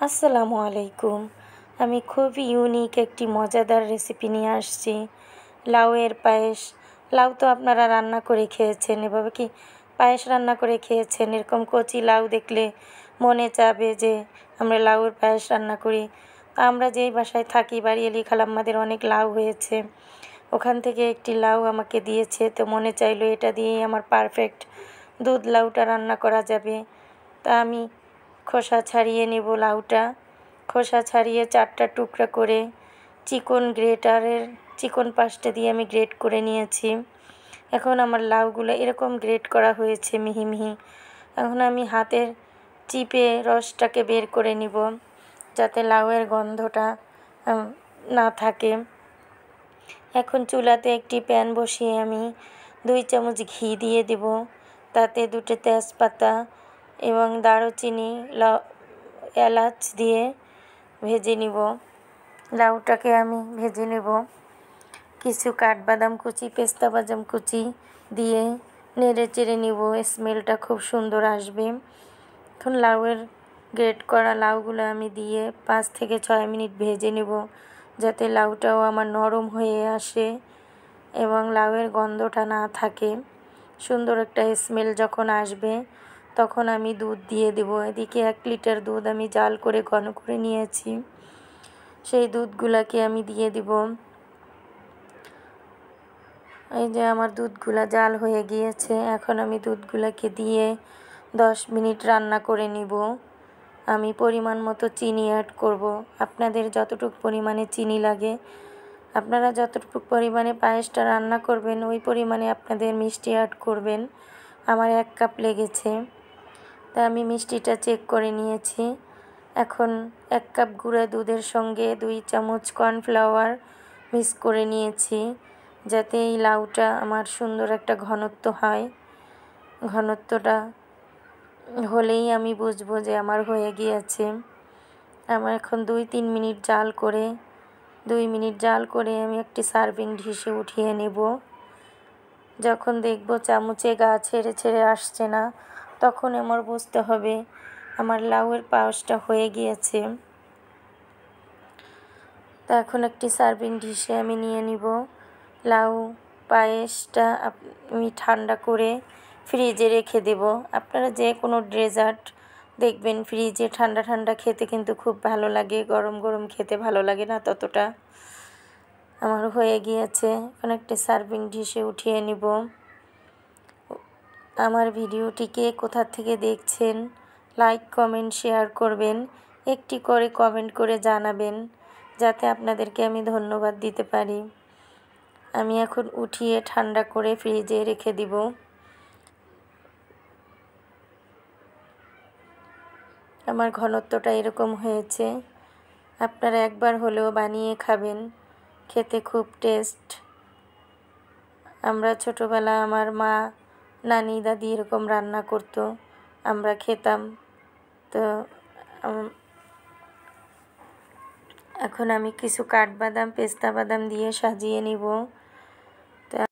আসসালামু আলাইকুম। আমি খুব ইউনিক একটি মজাদার রেসিপি নিয়ে আসছি, লাউয়ের পায়েস। লাউ তো আপনারা রান্না করে খেয়েছেন, এভাবে কি পায়েস রান্না করে খেয়েছেন? এরকম কচি লাউ দেখলে মনে চাবে যে আমরা লাউয়ের পায়েস রান্না করি। আমরা যেই বাসায় থাকি, বাড়িয়ালি খালাম্মাদের অনেক লাউ হয়েছে, ওখান থেকে একটি লাউ আমাকে দিয়েছে, তো মনে চাইলো এটা দিয়েই আমার পারফেক্ট দুধ লাউটা রান্না করা যাবে। তা আমি খোসা ছাড়িয়ে নেব লাউটা। খোসা ছাড়িয়ে 4টা টুকরা করে চিকন পাশটা দিয়ে আমি গ্রেট করে নিয়েছি। এখন আমার লাউগুলো এরকম গ্রেট করা হয়েছে মিহি মিহি। এখন আমি হাতের চিপে রসটাকে বের করে নিব, যাতে লাউয়ের গন্ধটা না থাকে। এখন চুলাতে একটি প্যান বসিয়ে আমি 2 চামচ ঘি দিয়ে দেব। তাতে 2টে তেজপাতা এবং দারুচিনি, এলাচ দিয়ে ভেজে নিব। লাউটাকে আমি ভেজে নেব। কিছু কাঠবাদাম কুচি, পেস্তা বাদাম কুচি দিয়ে নেড়ে চেড়ে নিব, স্মেলটা খুব সুন্দর আসবে। এখন গ্রেট করা লাউগুলো আমি দিয়ে 5 থেকে 6 মিনিট ভেজে নেব, যাতে লাউটাও আমার নরম হয়ে আসে এবং লাউয়ের গন্ধটা না থাকে। সুন্দর একটা স্মেল যখন আসবে, তখন আমি দুধ দিয়ে দেব। এদিকে 1 লিটার দুধ আমি জাল করে ঘন করে নিয়েছি, সেই দুধগুলাকে আমি দিয়ে দিব। এই যে আমার দুধগুলা জাল হয়ে গিয়েছে। এখন আমি দুধগুলাকে দিয়ে 10 মিনিট রান্না করে নিব। আমি পরিমাণ মতো চিনি অ্যাড করব। আপনাদের যতটুকু পরিমাণে চিনি লাগে, আপনারা যতটুকু পরিমাণে পায়েসটা রান্না করবেন, ওই পরিমাণে আপনাদের মিষ্টি অ্যাড করবেন। আমার 1 কাপ লেগেছে, তাই আমি মিষ্টিটা চেক করে নিয়েছি। এখন 1 কাপ গুঁড়া দুধের সঙ্গে 2 চামচ কর্নফ্লাওয়ার মিক্স করে নিয়েছি, যাতে এই লাউটা আমার সুন্দর একটা ঘনত্ব হয়। ঘনত্বটা হলেই আমি বুঝবো যে আমার হয়ে গিয়েছে। আমার এখন 2-3 মিনিট জাল করে আমি একটি সার্ভিং ডিশে উঠিয়ে নেব। যখন দেখব চামচে গা ছেড়ে ছেড়ে আসছে না, তখন আমার বুঝতে হবে আমার লাউয়ের পায়েসটা হয়ে গিয়েছে। তা এখন একটি সার্ভিং ডিশে আমি নিয়ে নিব। লাউ পায়েসটা আমি ঠান্ডা করে ফ্রিজে রেখে দেব। আপনারা যে কোনো ডেজার্ট দেখবেন ফ্রিজে ঠান্ডা ঠান্ডা খেতে কিন্তু খুব ভালো লাগে, গরম গরম খেতে ভালো লাগে না ততটা। আমার হয়ে গিয়েছে, এখন একটি সার্ভিং ডিশে উঠিয়ে নিব। আমার ভিডিওটিকে কোথা থেকে দেখছেন, লাইক কমেন্ট শেয়ার করবেন, একটি করে কমেন্ট করে জানাবেন, যাতে আপনাদেরকে আমি ধন্যবাদ দিতে পারি। আমি এখন উঠিয়ে ঠান্ডা করে ফ্রিজে রেখে দিব। আমার ঘনত্বটা এরকম হয়েছে। আপনারা একবার হলেও বানিয়ে খাবেন, খেতে খুব টেস্ট। আমরা ছোটোবেলা আমার মা, নানি, দাদি এরকম রান্না করতো, আমরা খেতাম। তো এখন আমি কিছু কাঠবাদাম, পেস্তা বাদাম দিয়ে সাজিয়ে নিব।